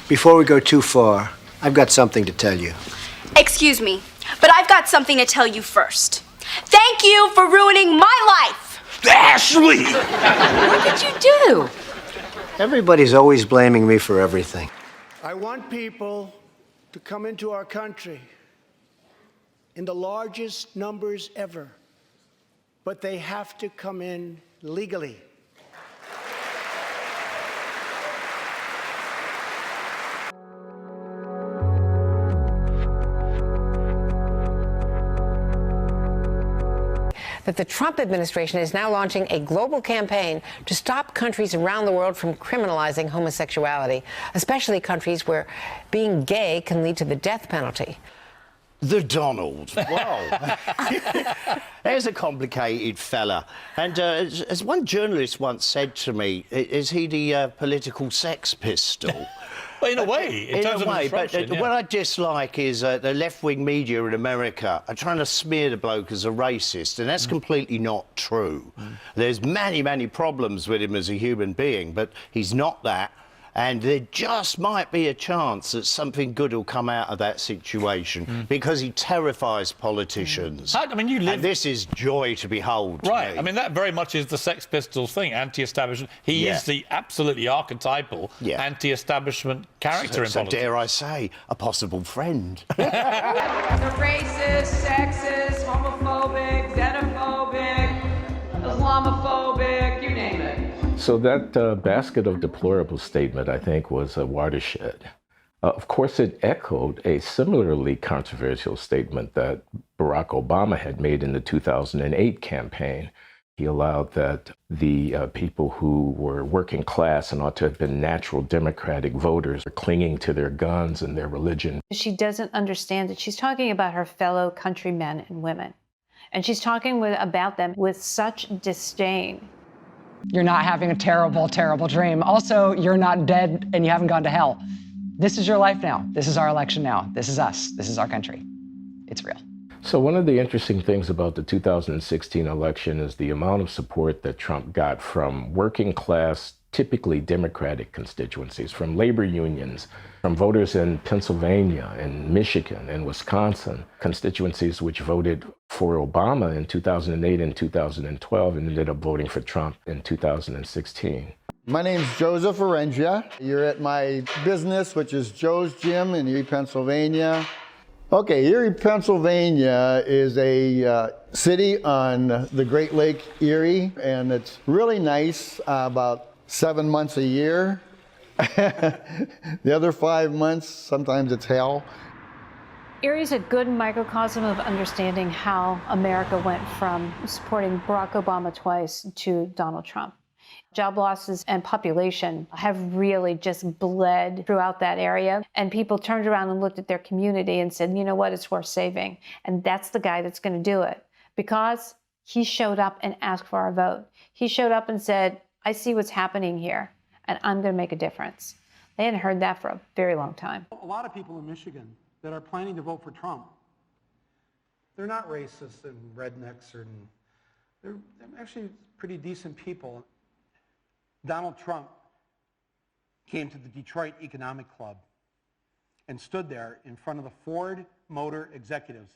Before we go too far, I've got something to tell you. Excuse me, but I've got something to tell you first. Thank you for ruining my life! Ashley! What did you do? Everybody's always blaming me for everything. I want people to come into our country in the largest numbers ever, but they have to come in legally. That the Trump administration is now launching a global campaign to stop countries around the world from criminalizing homosexuality, especially countries where being gay can lead to the death penalty. The Donald. Wow. There's a complicated fella. And as one journalist once said to me, is he the political Sex Pistol? Well, in a way, in terms of but what I dislike is the left-wing media in America are trying to smear the bloke as a racist, and that's completely not true. There's many, many problems with him as a human being, but he's not that. And there just might be a chance that something good will come out of that situation because he terrifies politicians. I mean, you live... And this is joy to behold. Right. I mean, that very much is the Sex Pistols thing, anti-establishment. He is the absolutely archetypal anti-establishment character in politics. Dare I say, a possible friend. They're racist, sexist, homophobic, xenophobic, Islamophobic, you name it. So that basket of deplorables statement, I think, was a watershed. Of course, it echoed a similarly controversial statement that Barack Obama had made in the 2008 campaign. He allowed that the people who were working class and ought to have been natural Democratic voters are clinging to their guns and their religion. She doesn't understand that she's talking about her fellow countrymen and women. And she's talking about them with such disdain. You're not having a terrible, terrible dream. Also, you're not dead and you haven't gone to hell. This is your life now. This is our election now. This is us. This is our country. It's real. So one of the interesting things about the 2016 election is the amount of support that Trump got from working class, typically Democratic constituencies, from labor unions, from voters in Pennsylvania and Michigan and Wisconsin, constituencies which voted for Obama in 2008 and 2012 and ended up voting for Trump in 2016. My name's Joseph Arengia. You're at my business, which is Joe's Gym in Erie, Pennsylvania. Okay, Erie, Pennsylvania is a city on the Great Lake Erie, and it's really nice about 7 months a year. The other 5 months, sometimes it's hell. Erie is a good microcosm of understanding how America went from supporting Barack Obama twice to Donald Trump. Job losses and population have really just bled throughout that area. And people turned around and looked at their community and said, you know what, it's worth saving. And that's the guy that's going to do it. Because he showed up and asked for our vote. He showed up and said, I see what's happening here, and I'm going to make a difference. They hadn't heard that for a very long time. A lot of people in Michigan that are planning to vote for Trump, they're not racist and rednecks, they're actually pretty decent people. Donald Trump came to the Detroit Economic Club and stood there in front of the Ford Motor executives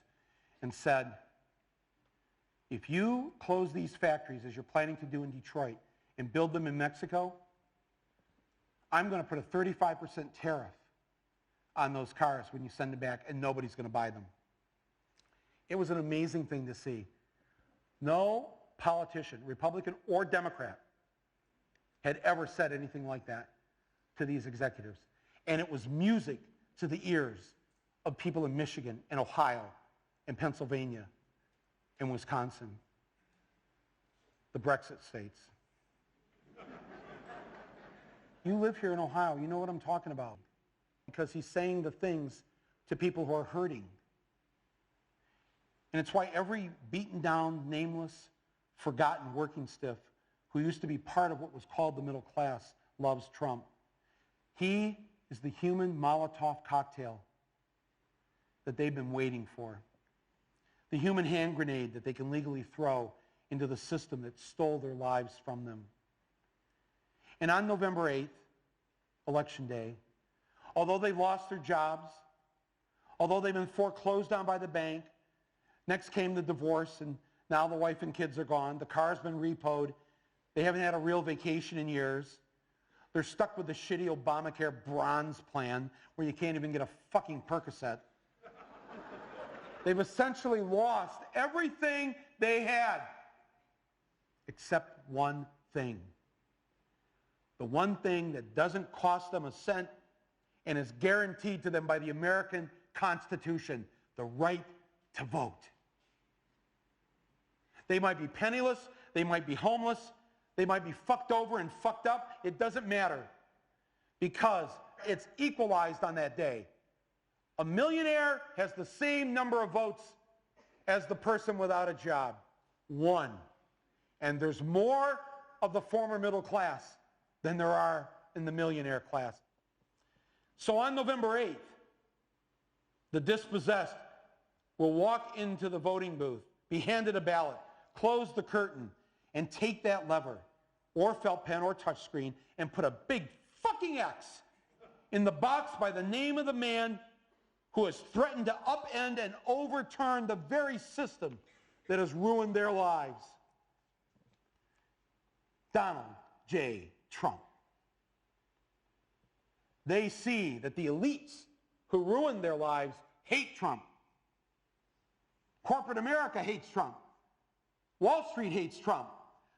and said, if you close these factories as you're planning to do in Detroit and build them in Mexico, I'm going to put a 35% tariff on those cars when you send them back, and nobody's going to buy them. It was an amazing thing to see. No politician, Republican or Democrat, had ever said anything like that to these executives. And it was music to the ears of people in Michigan and Ohio and Pennsylvania and Wisconsin, the Brexit states. You live here in Ohio, you know what I'm talking about. Because he's saying the things to people who are hurting. And it's why every beaten down, nameless, forgotten working stiff who used to be part of what was called the middle class loves Trump. He is the human Molotov cocktail that they've been waiting for. The human hand grenade that they can legally throw into the system that stole their lives from them. And on November 8th, Election Day, although they've lost their jobs, although they've been foreclosed on by the bank, next came the divorce, and now the wife and kids are gone. The car's been repoed. They haven't had a real vacation in years. They're stuck with the shitty Obamacare bronze plan where you can't even get a fucking Percocet. They've essentially lost everything they had, except one thing. The one thing that doesn't cost them a cent and is guaranteed to them by the American Constitution, the right to vote. They might be penniless, they might be homeless, they might be fucked over and fucked up. It doesn't matter, because it's equalized on that day. A millionaire has the same number of votes as the person without a job. 1. And there's more of the former middle class than there are in the millionaire class. So on November 8th, the dispossessed will walk into the voting booth, be handed a ballot, close the curtain, and take that lever, or felt pen or touchscreen, and put a big fucking X in the box by the name of the man who has threatened to upend and overturn the very system that has ruined their lives. Donald J. Trump. They see that the elites who ruined their lives hate Trump. Corporate America hates Trump. Wall Street hates Trump.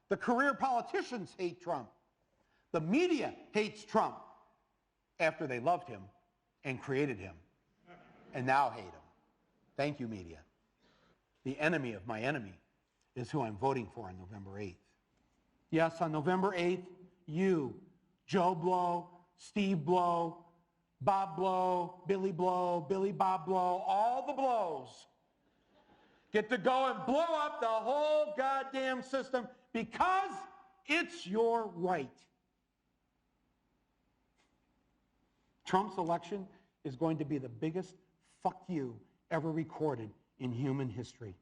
The career politicians hate Trump. The media hates Trump after they loved him and created him, and now hate him. Thank you, media. The enemy of my enemy is who I'm voting for on November 8th. Yes, on November 8th, you, Joe Blow, Steve Blow, Bob Blow, Billy Bob Blow, all the blows, get to go and blow up the whole goddamn system because it's your right. Trump's election is going to be the biggest fuck you ever recorded in human history.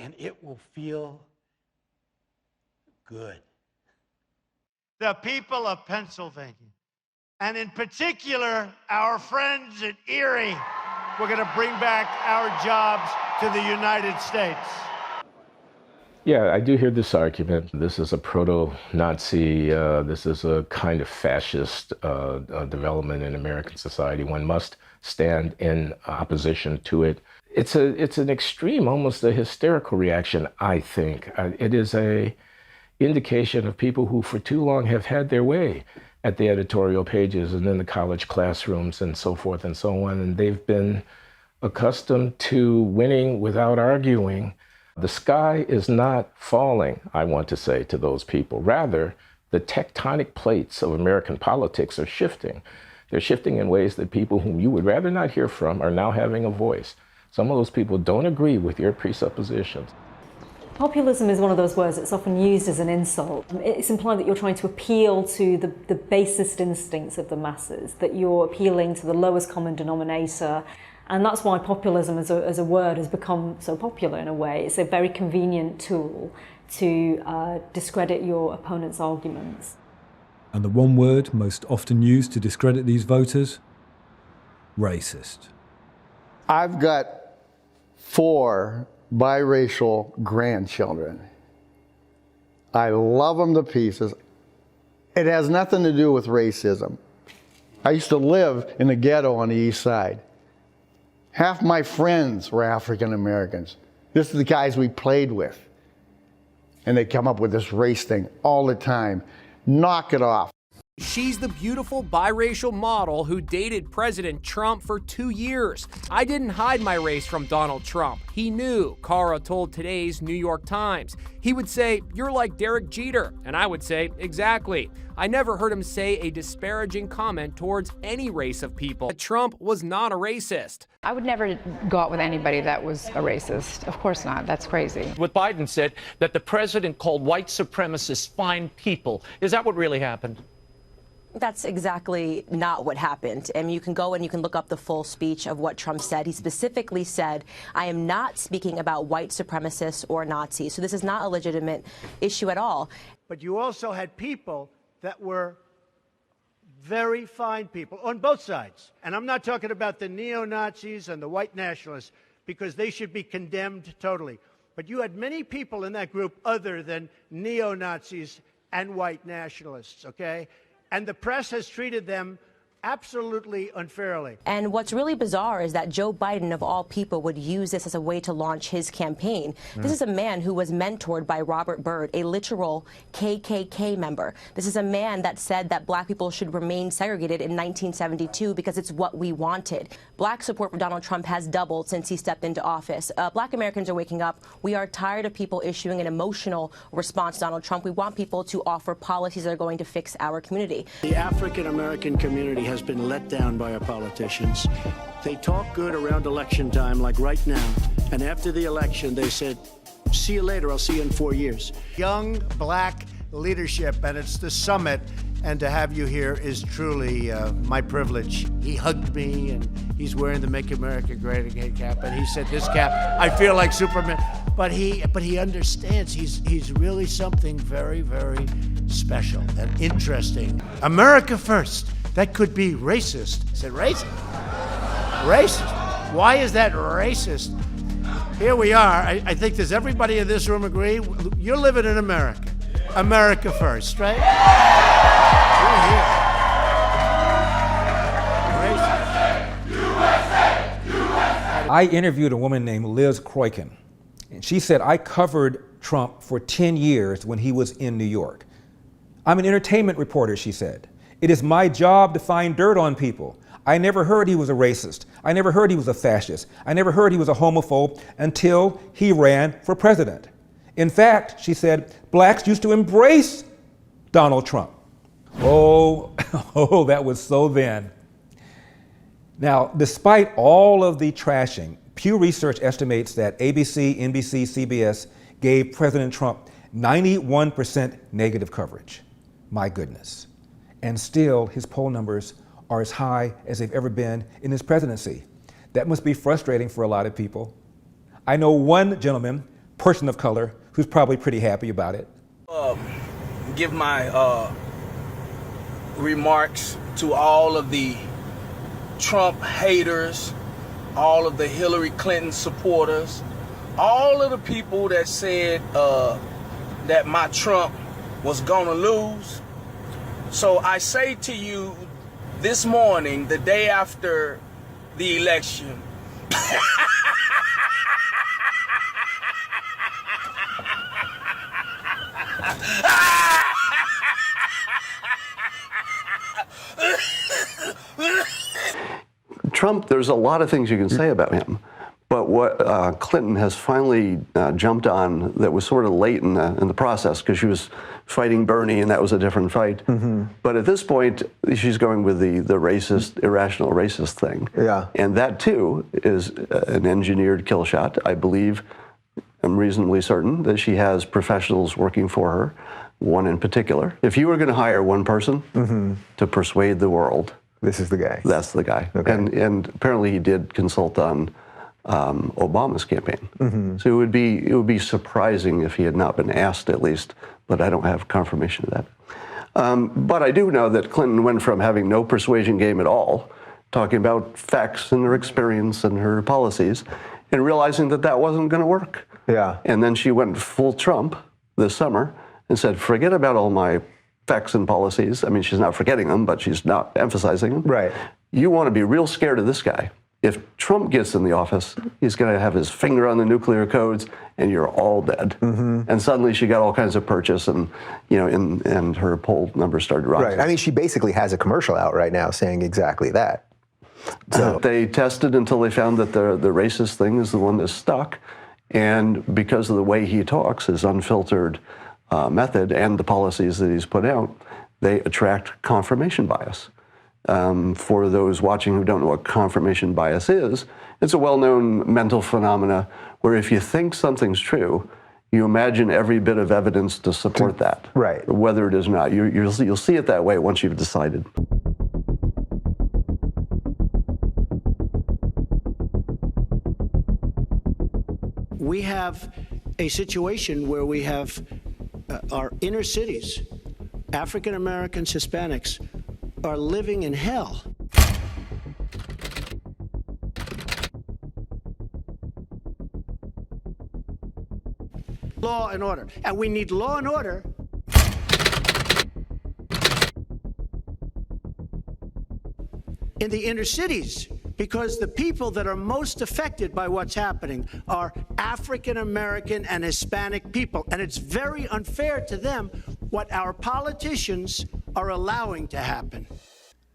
And it will feel good. The people of Pennsylvania, and in particular, our friends in Erie, we're going to bring back our jobs to the United States. Yeah, I do hear this argument. This is a proto-Nazi, this is a kind of fascist development in American society. One must stand in opposition to it. It's an extreme, almost a hysterical reaction, I think. It is a indication of people who for too long have had their way at the editorial pages and in the college classrooms and so forth and so on. And they've been accustomed to winning without arguing. The sky is not falling, I want to say to those people. Rather, the tectonic plates of American politics are shifting. They're shifting in ways that people whom you would rather not hear from are now having a voice. Some of those people don't agree with your presuppositions. Populism is one of those words that's often used as an insult. It's implied that you're trying to appeal to the basest instincts of the masses, that you're appealing to the lowest common denominator. And that's why populism as a word has become so popular in a way. It's a very convenient tool to discredit your opponent's arguments. And the one word most often used to discredit these voters? Racist. I've got 4 biracial grandchildren. I love them to pieces. It has nothing to do with racism. I used to live in the ghetto on the east side. Half my friends were African Americans. This is the guys we played with. And they come up with this race thing all the time. Knock it off. She's the beautiful biracial model who dated President Trump for 2 years. I didn't hide my race from Donald Trump. He knew, Cara told today's New York Times. He would say, "You're like Derek Jeter," and I would say, "Exactly." I never heard him say a disparaging comment towards any race of people. Trump was not a racist. I would never go out with anybody that was a racist. Of course not. That's crazy. What Biden said, that the president called white supremacists fine people. Is that what really happened? That's exactly not what happened. And you can go and you can look up the full speech of what Trump said. He specifically said, "I am not speaking about white supremacists or Nazis." So this is not a legitimate issue at all. But you also had people that were very fine people on both sides. And I'm not talking about the neo-Nazis and the white nationalists, because they should be condemned totally. But you had many people in that group other than neo-Nazis and white nationalists, okay? And the press has treated them absolutely unfairly. And what's really bizarre is that Joe Biden, of all people, would use this as a way to launch his campaign. This is a man who was mentored by Robert Byrd, a literal KKK member. This is a man that said that black people should remain segregated in 1972 because it's what we wanted. Black support for Donald Trump has doubled since he stepped into office. Black Americans are waking up. We are tired of people issuing an emotional response to Donald Trump. We want people to offer policies that are going to fix our community. The African American community has been let down by our politicians. They talk good around election time, like right now, and after the election, they said, see you later, I'll see you in 4 years. Young black leadership, and it's the summit, and to have you here is truly my privilege. He hugged me, and he's wearing the Make America Great Again cap, and he said, this cap, I feel like Superman. But he understands. He's really something very, very special and interesting. America first. That could be racist. I said, racist? Racist? Why is that racist? Here we are. I think, does everybody in this room agree? You're living in America. America first, right? You're here. Racist. I interviewed a woman named Liz Croykin, and she said, I covered Trump for 10 years when he was in New York. I'm an entertainment reporter, she said. It is my job to find dirt on people. I never heard he was a racist. I never heard he was a fascist. I never heard he was a homophobe until he ran for president. In fact, she said, blacks used to embrace Donald Trump. Oh, that was so then. Now, despite all of the trashing, Pew Research estimates that ABC, NBC, CBS gave President Trump 91% negative coverage. My goodness. And still, his poll numbers are as high as they've ever been in his presidency. That must be frustrating for a lot of people. I know one gentleman, person of color, who's probably pretty happy about it. Give my remarks to all of the Trump haters, all of the Hillary Clinton supporters, all of the people that said that my Trump was gonna lose. So I say to you this morning, the day after the election, Trump, there's a lot of things you can say about him. But what Clinton has finally jumped on that was sort of late in the process, because she was fighting Bernie and that was a different fight. But at this point, she's going with the racist, irrational racist thing. Yeah. And that too is an engineered kill shot. I believe, I'm reasonably certain that she has professionals working for her, one in particular. If you were going to hire one person to persuade the world, this is the guy. That's the guy. Okay. And apparently he did consult on Obama's campaign. So it would be surprising if he had not been asked, at least, but I don't have confirmation of that. But I do know that Clinton went from having no persuasion game at all, talking about facts and her experience and her policies, and realizing that that wasn't going to work. Yeah. And then she went full Trump this summer and said, forget about all my facts and policies. I mean, she's not forgetting them, but she's not emphasizing them. Right. You want to be real scared of this guy. If Trump gets in the office, he's going to have his finger on the nuclear codes, and you're all dead. And suddenly she got all kinds of purchase, and and her poll numbers started rising. Right. I mean, she basically has a commercial out right now saying exactly that. So they tested until they found that the racist thing is the one that stuck, and because of the way he talks, his unfiltered method, and the policies that he's put out, they attract confirmation bias. For those watching who don't know what confirmation bias is, it's a well-known mental phenomena where if you think something's true, you imagine every bit of evidence to support that, right? Whether it is not. You'll see it that way once you've decided. We have a situation where we have our inner cities, African Americans, Hispanics, are living in hell. Law and order. And we need law and order in the inner cities, because the people that are most affected by what's happening are African American and Hispanic people. And it's very unfair to them what our politicians are allowing to happen.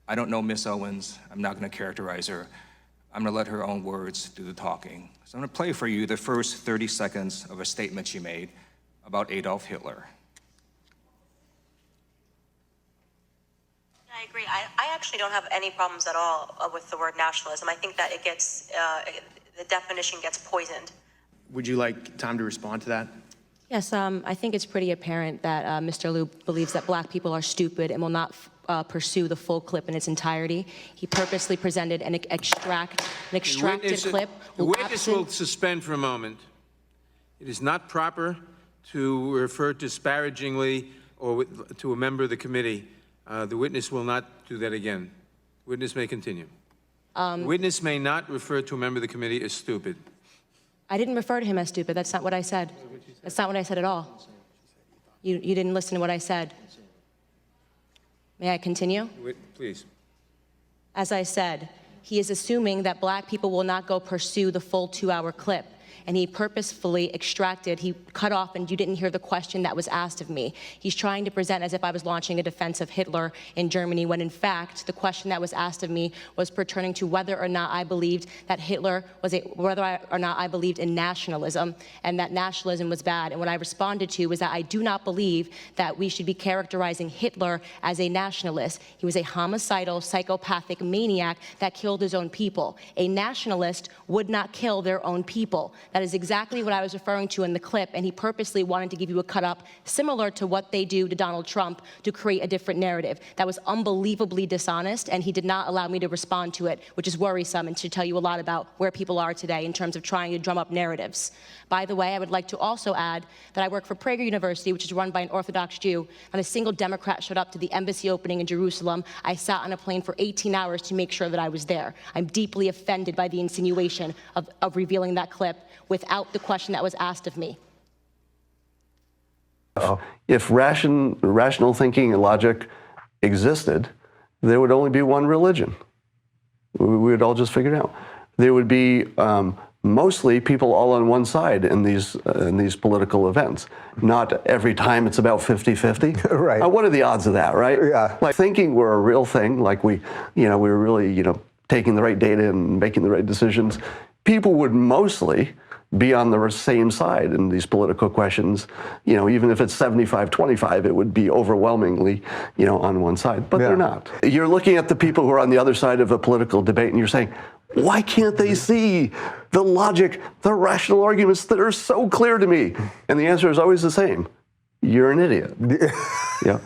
I don't know Miss Owens. I'm not going to characterize her. I'm going to let her own words do the talking. So I'm going to play for you the first 30 seconds of a statement she made about Adolf Hitler. I agree. I actually don't have any problems at all with the word nationalism. I think that it gets, the definition gets poisoned. Would you like time to respond to that? Yes, I think it's pretty apparent that Mr. Liu believes that black people are stupid and will not pursue the full clip in its entirety. He purposely presented an extracted clip. The witness will suspend for a moment. It is not proper to refer disparagingly or to a member of the committee. The witness will not do that again. Witness may continue. Witness may not refer to a member of the committee as stupid. I didn't refer to him as stupid. That's not what I said. That's not what I said at all. You didn't listen to what I said. May I continue? Please. As I said, he is assuming that black people will not go pursue the full 2-hour clip. And he purposefully extracted, he cut off, and you didn't hear the question that was asked of me. He's trying to present as if I was launching a defense of Hitler in Germany, when in fact, the question that was asked of me was pertaining to whether or not I believed that Hitler was whether or not I believed in nationalism, and that nationalism was bad. And what I responded to was that I do not believe that we should be characterizing Hitler as a nationalist. He was a homicidal, psychopathic maniac that killed his own people. A nationalist would not kill their own people. That is exactly what I was referring to in the clip, and he purposely wanted to give you a cut-up similar to what they do to Donald Trump to create a different narrative. That was unbelievably dishonest, and he did not allow me to respond to it, which is worrisome and should tell you a lot about where people are today in terms of trying to drum up narratives. By the way, I would like to also add that I work for Prager University, which is run by an Orthodox Jew. Not a single Democrat showed up to the embassy opening in Jerusalem. I sat on a plane for 18 hours to make sure that I was there. I'm deeply offended by the insinuation of revealing that clip without the question that was asked of me. If rational thinking and logic existed, there would only be one religion. We would all just figure it out. There would be mostly people all on one side in these political events. Not every time it's about 50-50. Right. What are the odds of that, right? Yeah. Like thinking we're a real thing, like we're really, taking the right data and making the right decisions. People would mostly be on the same side in these political questions. Even if it's 75-25, it would be overwhelmingly, on one side. But they're not. You're looking at the people who are on the other side of a political debate and you're saying, why can't they see the logic, the rational arguments that are so clear to me? And the answer is always the same. You're an idiot. Yeah.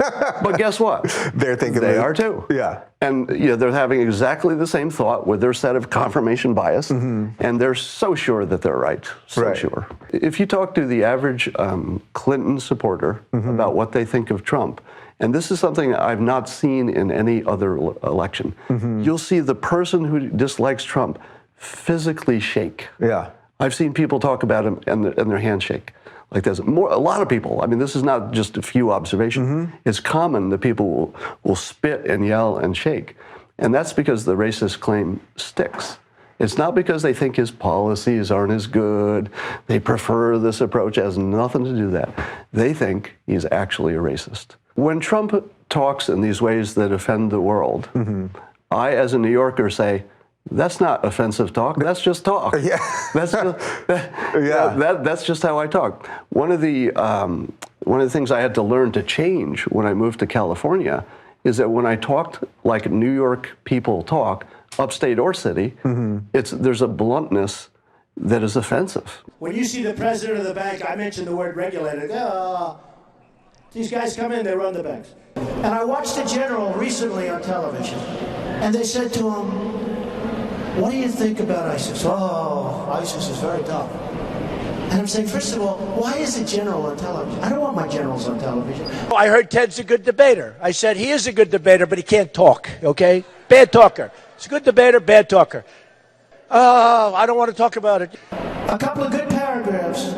But guess what? They're thinking they are too. Yeah. And they're having exactly the same thought with their set of confirmation bias, and they're so sure that they're right. So sure. If you talk to the average Clinton supporter about what they think of Trump, and this is something I've not seen in any other election, you'll see the person who dislikes Trump physically shake. Yeah. I've seen people talk about him and their hands shake. Like there's a lot of people. I mean, this is not just a few observations. It's common that people will spit and yell and shake. And that's because the racist claim sticks. It's not because they think his policies aren't as good. They prefer this approach. It has nothing to do with that. They think he's actually a racist. When Trump talks in these ways that offend the world, I, as a New Yorker, say, that's not offensive talk. That's just talk. Yeah. That's just how I talk. One of the things I had to learn to change when I moved to California is that when I talked like New York people talk, upstate or city, there's a bluntness that is offensive. When you see the president of the bank, I mentioned the word regulator. These guys come in, they run the banks. And I watched a general recently on television, and they said to him, what do you think about ISIS? Oh, ISIS is very tough. And I'm saying, first of all, why is a general on television? I don't want my generals on television. I heard Ted's a good debater. I said, he is a good debater, but he can't talk, okay? Bad talker. He's a good debater, bad talker. I don't want to talk about it. A couple of good paragraphs.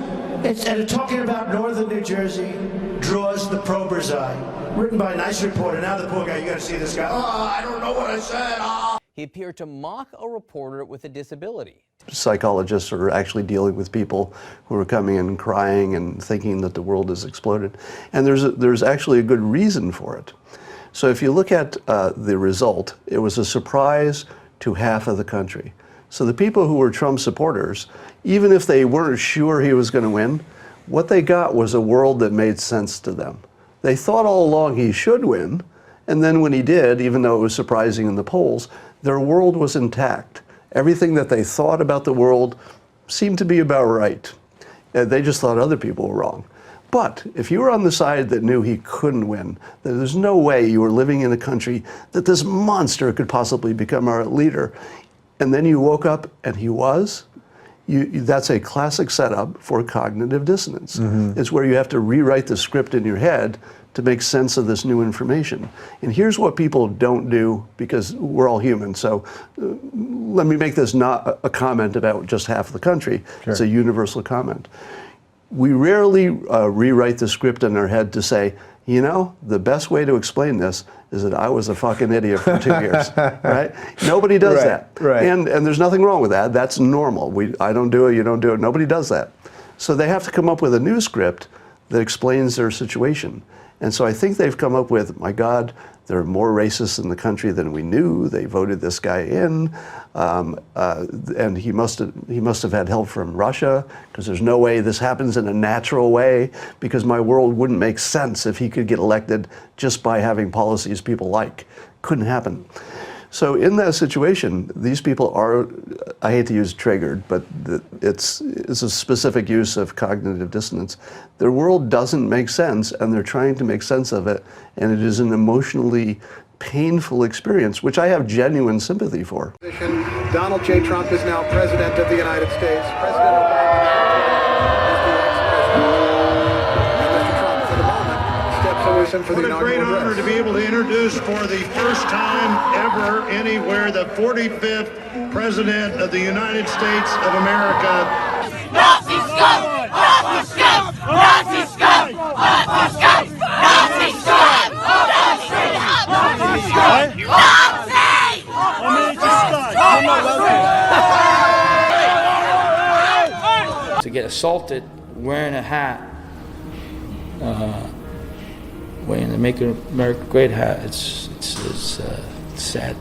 And talking about northern New Jersey draws the prober's eye. Written by a nice reporter. Now the poor guy, you got to see this guy. Oh, I don't know what I said. Oh. He appeared to mock a reporter with a disability. Psychologists are actually dealing with people who are coming in crying and thinking that the world has exploded. And there's actually a good reason for it. So if you look at the result, it was a surprise to half of the country. So the people who were Trump supporters, even if they weren't sure he was going to win, what they got was a world that made sense to them. They thought all along he should win, and then when he did, even though it was surprising in the polls, their world was intact. Everything that they thought about the world seemed to be about right. They just thought other people were wrong. But if you were on the side that knew he couldn't win, that there's no way you were living in a country that this monster could possibly become our leader, and then you woke up and he was, that's a classic setup for cognitive dissonance. It's where you have to rewrite the script in your head to make sense of this new information. And here's what people don't do, because we're all human. So let me make this not a comment about just half of the country. Sure. It's a universal comment. We rarely rewrite the script in our head to say, you know, the best way to explain this is that I was a fucking idiot for 2 years, right? Nobody does that. Right. And there's nothing wrong with that. That's normal. I don't do it, you don't do it. Nobody does that. So they have to come up with a new script that explains their situation. And so I think they've come up with, my God, there are more racists in the country than we knew. They voted this guy in, and he must have had help from Russia, because there's no way this happens in a natural way, because my world wouldn't make sense if he could get elected just by having policies people like. Couldn't happen. So in that situation, these people are, I hate to use triggered, but it's a specific use of cognitive dissonance. Their world doesn't make sense, and they're trying to make sense of it, and it is an emotionally painful experience, which I have genuine sympathy for. Donald J. Trump is now President of the United States. President Obama is the ex-president. Mr. Trump, for the moment, steps away for the inaugural What a great address. honor to be able to introduce for the first time ever anywhere the 45th President of the United States of America. Nazi scum! Nazi scum! Nazi scum! Nazi scum! Nazi scum! Nazi scum! Nazi scum! To get assaulted wearing a hat, wearing the Make America Great hat, it's sad.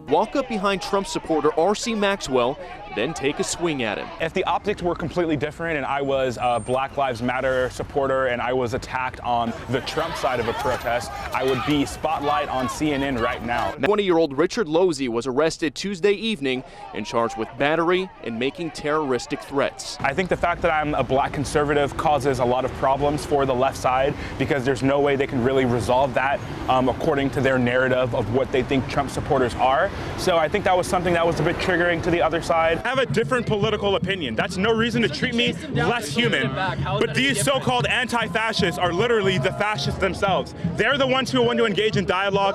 Walk up behind Trump supporter R.C. Maxwell, then take a swing at him. If the optics were completely different and I was a Black Lives Matter supporter and I was attacked on the Trump side of a protest, I would be spotlight on CNN right now. 20-year-old Richard Losey was arrested Tuesday evening and charged with battery and making terroristic threats. I think the fact that I'm a black conservative causes a lot of problems for the left side, because there's no way they can really resolve that according to their narrative of what they think Trump supporters are. So I think that was something that was a bit triggering to the other side. I have a different political opinion. That's no reason to treat me less human. But these so-called anti-fascists are literally the fascists themselves. They're the ones who want to engage in dialogue,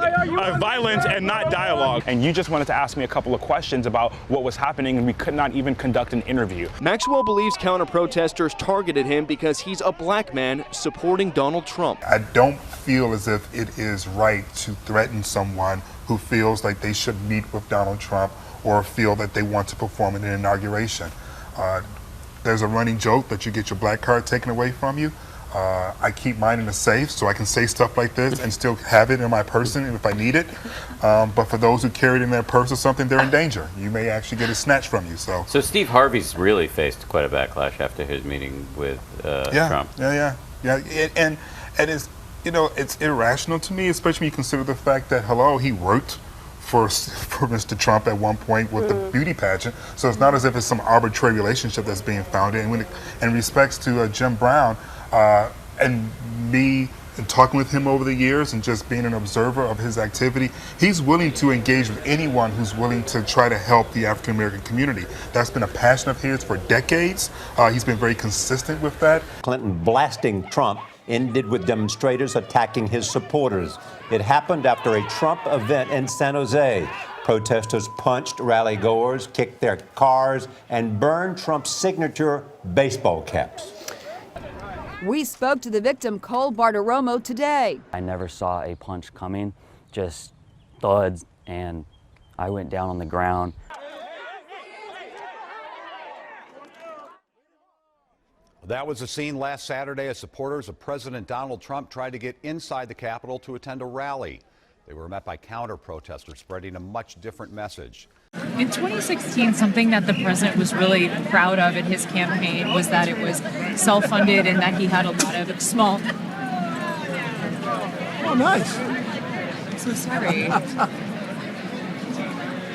violence, and not dialogue. And you just wanted to ask me a couple of questions about what was happening, and we could not even conduct an interview. Maxwell believes counter-protesters targeted him because he's a black man supporting Donald Trump. I don't feel as if it is right to threaten someone who feels like they should meet with Donald Trump or feel that they want to perform in an inauguration. There's a running joke that you get your black card taken away from you. I keep mine in a safe so I can say stuff like this and still have it in my person if I need it. But for those who carry it in their purse or something, they're in danger. You may actually get it snatched from you. So Steve Harvey's really faced quite a backlash after his meeting with Trump. Yeah. And it's, you know, it's irrational to me, especially when you consider the fact that, he worked for Mr. Trump at one point with the beauty pageant. So it's not as if it's some arbitrary relationship that's being founded. And when in respects to Jim Brown and me in talking with him over the years and just being an observer of his activity, he's willing to engage with anyone who's willing to try to help the African American community. That's been a passion of his for decades. He's been very consistent with that. Clinton blasting Trump ended with demonstrators attacking his supporters. It happened after a Trump event in San Jose. Protesters punched rally-goers, kicked their cars, and burned Trump's signature baseball caps. We spoke to the victim, Cole Bartiromo, today. I never saw a punch coming, just thuds, and I went down on the ground. That was the scene last Saturday as supporters of President Donald Trump tried to get inside the Capitol to attend a rally. They were met by counter-protesters spreading a much different message. In 2016, something that the president was really proud of in his campaign was that it was self-funded and that he had a lot of small... Oh, nice. I'm so sorry.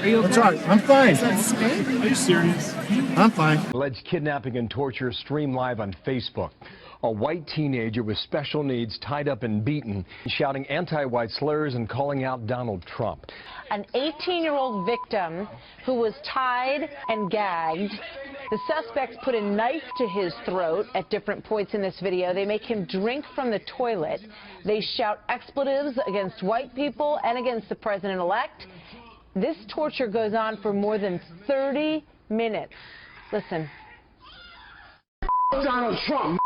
Are you okay? I'm sorry. I'm fine. Is that straight? Are you serious? I'm fine. Alleged kidnapping and torture streamed live on Facebook. A white teenager with special needs tied up and beaten, shouting anti-white slurs and calling out Donald Trump. An 18-year-old victim who was tied and gagged. The suspects put a knife to his throat at different points in this video. They make him drink from the toilet. They shout expletives against white people and against the president-elect. This torture goes on for more than 30 minutes. Listen. Donald Trump,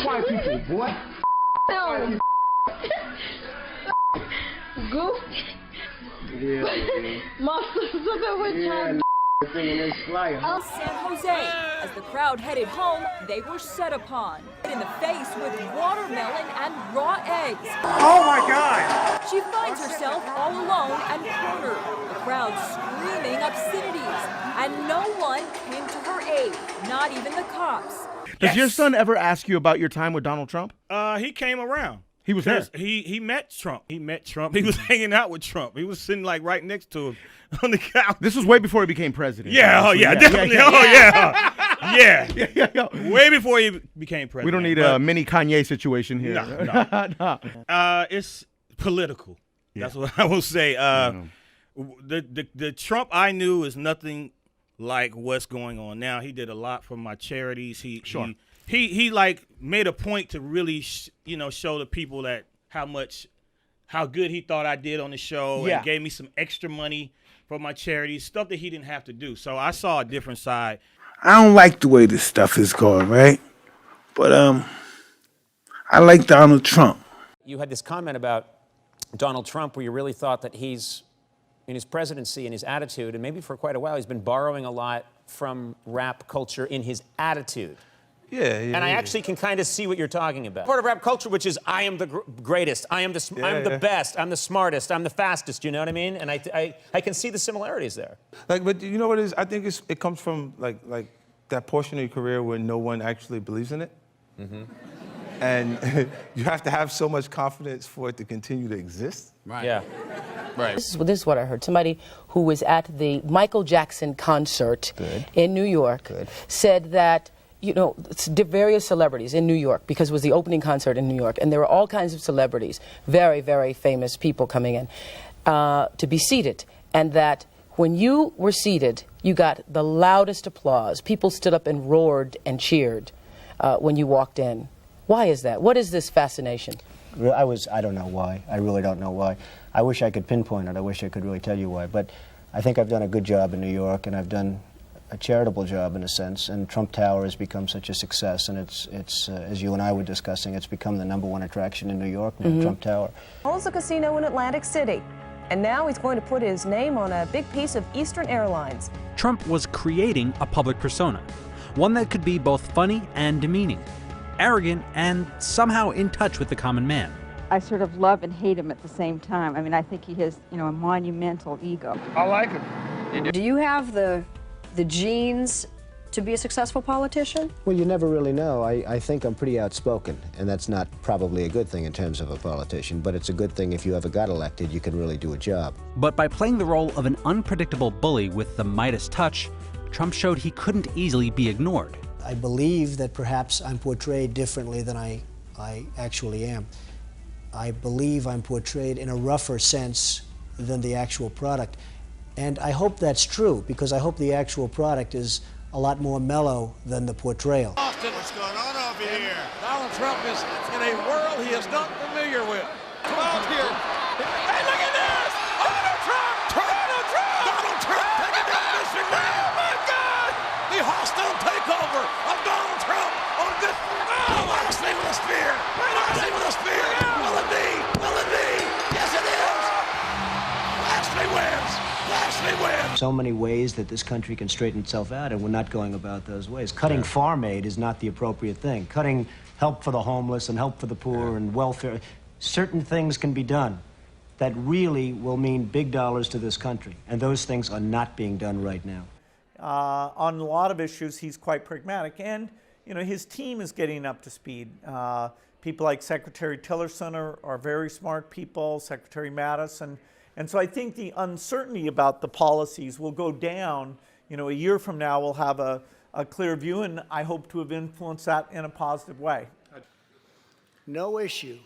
white people, boy. No. Goof. San Jose, as the crowd headed home, they were set upon. In the face with watermelon and raw eggs. Oh my God! She finds herself all alone and cornered. The crowd screaming obscenities, and no one came to her aid, not even the cops. Does your son ever ask you about your time with Donald Trump? He came around. He was there. He met Trump. He was hanging out with Trump. He was sitting like right next to him on the couch. This was way before he became president. Yeah, definitely. Yeah. Way before he became president. We don't need a mini Kanye situation here. No. It's political. Yeah. That's what I will say. The Trump I knew is nothing like what's going on now. He did a lot for my charities. He like made a point to really show the people that how good he thought I did on the show, and gave me some extra money for my charities, stuff that he didn't have to do. So I saw a different side. I don't like the way this stuff is going, right? But I like Donald Trump. You had this comment about Donald Trump where you really thought that he's, in his presidency and his attitude, and maybe for quite a while, he's been borrowing a lot from rap culture in his attitude. Yeah. And I actually can kind of see what you're talking about. Part of rap culture, which is I am the greatest, I'm the best, I'm the smartest, I'm the fastest. You know what I mean? And I can see the similarities there. But you know what it is? I think it comes from like that portion of your career where no one actually believes in it, and you have to have so much confidence for it to continue to exist. Right. Yeah. Right. This is what I heard. Somebody who was at the Michael Jackson concert in New York said that, various celebrities in New York, because it was the opening concert in New York, and there were all kinds of celebrities, very, very famous people coming in to be seated, and that when you were seated, you got the loudest applause. People stood up and roared and cheered when you walked in. Why is that? What is this fascination? I don't know why. I really don't know why. I wish I could pinpoint it. I wish I could really tell you why. But I think I've done a good job in New York, and I've done a charitable job in a sense, and Trump Tower has become such a success, and it's as you and I were discussing, it's become the #1 attraction in New York now, Trump Tower. Owns a casino in Atlantic City, and now he's going to put his name on a big piece of Eastern Airlines. Trump was creating a public persona, one that could be both funny and demeaning, arrogant and somehow in touch with the common man. I sort of love and hate him at the same time. I mean, I think he has, a monumental ego. I like him. Do you have the genes to be a successful politician? Well, you never really know. I think I'm pretty outspoken, and that's not probably a good thing in terms of a politician, but it's a good thing if you ever got elected, you can really do a job. But by playing the role of an unpredictable bully with the Midas touch, Trump showed he couldn't easily be ignored. I believe that perhaps I'm portrayed differently than I actually am. I believe I'm portrayed in a rougher sense than the actual product. And I hope that's true, because I hope the actual product is a lot more mellow than the portrayal. Austin, what's going on over here? Donald Trump is in a world he is not familiar with. Come out here. Hey, look at this! Donald Trump! Donald Trump! Donald Trump taking down Mr. Man! Oh, my God! The hostile takeover of Donald Trump on this. Oh, Lashley with a spear! Lashley with a spear! Will it be? Will it be? Yes, it is! Lashley wins! Lashley wins! So many ways that this country can straighten itself out, and we're not going about those ways. Cutting farm aid is not the appropriate thing. Cutting help for the homeless and help for the poor and welfare. Certain things can be done that really will mean big dollars to this country, and those things are not being done right now. On a lot of issues, he's quite pragmatic, and his team is getting up to speed. People like Secretary Tillerson are very smart people, Secretary Mattis, and so I think the uncertainty about the policies will go down. A year from now, we'll have a clear view, and I hope to have influenced that in a positive way. No issue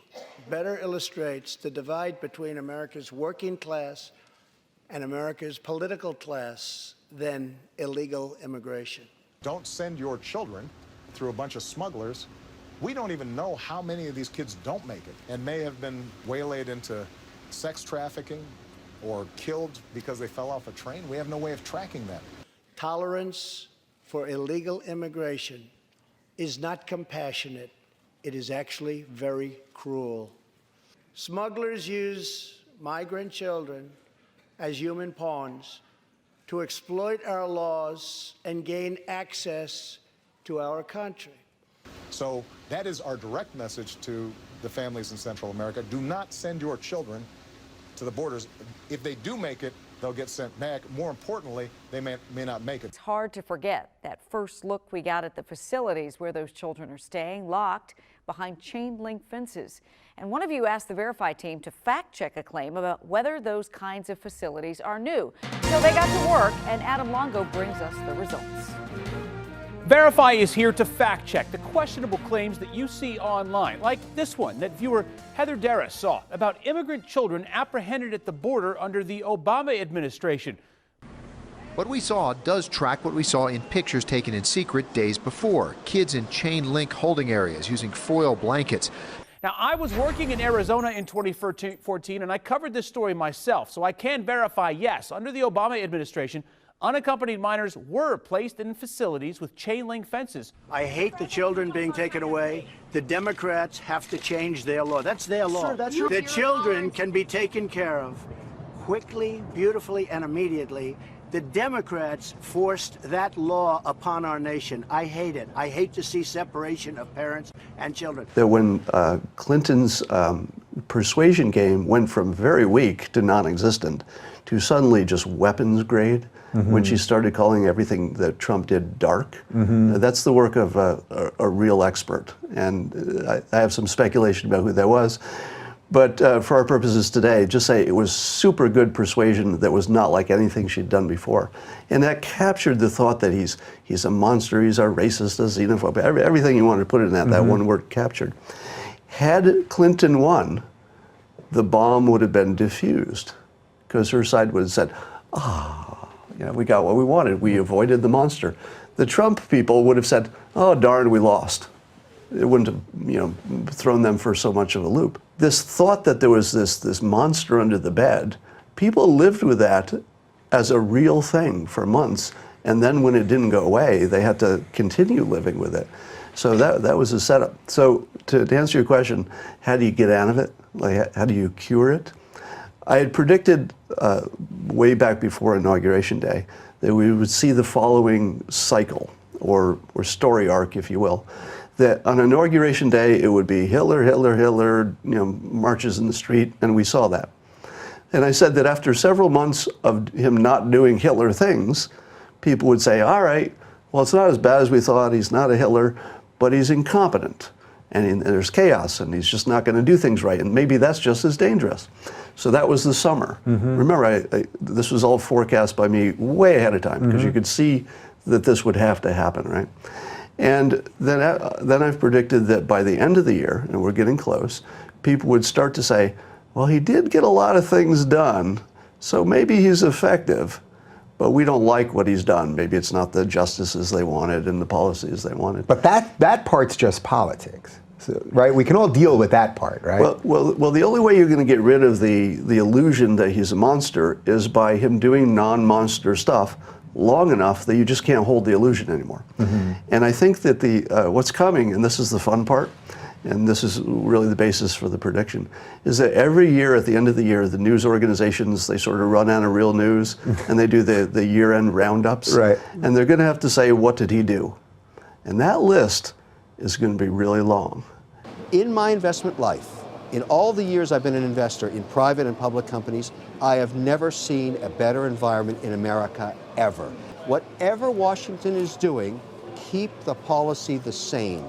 better illustrates the divide between America's working class and America's political class than illegal immigration. Don't send your children through a bunch of smugglers. We don't even know how many of these kids don't make it and may have been waylaid into sex trafficking or killed because they fell off a train. We have no way of tracking that. Tolerance for illegal immigration is not compassionate. It is actually very cruel. Smugglers use migrant children as human pawns to exploit our laws and gain access to our country. So that is our direct message to the families in Central America. Do not send your children to the borders. If they do make it, they'll get sent back. More importantly, they may not make it. It's hard to forget that first look we got at the facilities where those children are staying, locked behind chain-link fences. And one of you asked the Verify team to fact-check a claim about whether those kinds of facilities are new. So they got to work, and Adam Longo brings us the results. Verify is here to fact-check the questionable claims that you see online, like this one that viewer Heather Darris saw about immigrant children apprehended at the border under the Obama administration. What we saw does track what we saw in pictures taken in secret days before. Kids in chain-link holding areas using foil blankets. Now, I was working in Arizona in 2014, and I covered this story myself, so I can verify, yes, under the Obama administration, unaccompanied minors were placed in facilities with chain-link fences. I hate the children being taken away. The Democrats have to change their law. That's their law. Sure, that's the children can be taken care of quickly, beautifully, and immediately. The Democrats forced that law upon our nation. I hate it. I hate to see separation of parents and children. That when Clinton's persuasion game went from very weak to non-existent to suddenly just weapons grade, when she started calling everything that Trump did dark. That's the work of a real expert. And I have some speculation about who that was. But for our purposes today, just say it was super good persuasion that was not like anything she'd done before. And that captured the thought that he's a monster, he's a racist, a xenophobe, everything you wanted to put in that one word captured. Had Clinton won, the bomb would have been diffused, because her side would have said, we got what we wanted. We avoided the monster. The Trump people would have said, oh, darn, we lost. It wouldn't have, thrown them for so much of a loop. This thought that there was this monster under the bed, people lived with that as a real thing for months. And then when it didn't go away, they had to continue living with it. So that was a setup. So to answer your question, how do you get out of it? Like, how do you cure it? I had predicted way back before Inauguration Day that we would see the following cycle, or story arc, if you will. That on Inauguration Day, it would be Hitler, Hitler, Hitler, marches in the street, and we saw that. And I said that after several months of him not doing Hitler things, people would say, all right, well, it's not as bad as we thought, he's not a Hitler, but he's incompetent, and there's chaos, and he's just not going to do things right, and maybe that's just as dangerous. So that was the summer. Remember, this was all forecast by me way ahead of time, because you could see that this would have to happen, right? And then I've predicted that by the end of the year, and we're getting close, people would start to say, well, he did get a lot of things done, so maybe he's effective, but we don't like what he's done. Maybe it's not the justices they wanted and the policies they wanted. But that part's just politics, so, right? We can all deal with that part, right? Well, the only way you're going to get rid of the illusion that he's a monster is by him doing non-monster stuff long enough that you just can't hold the illusion anymore. Mm-hmm. And I think that what's coming, and this is the fun part, and this is really the basis for the prediction, is that every year at the end of the year, the news organizations, they sort of run out of real news and they do the year-end roundups. Right. And they're going to have to say, what did he do? And that list is going to be really long. In my investment life, in all the years I've been an investor in private and public companies, I have never seen a better environment in America ever. Whatever Washington is doing, keep the policy the same.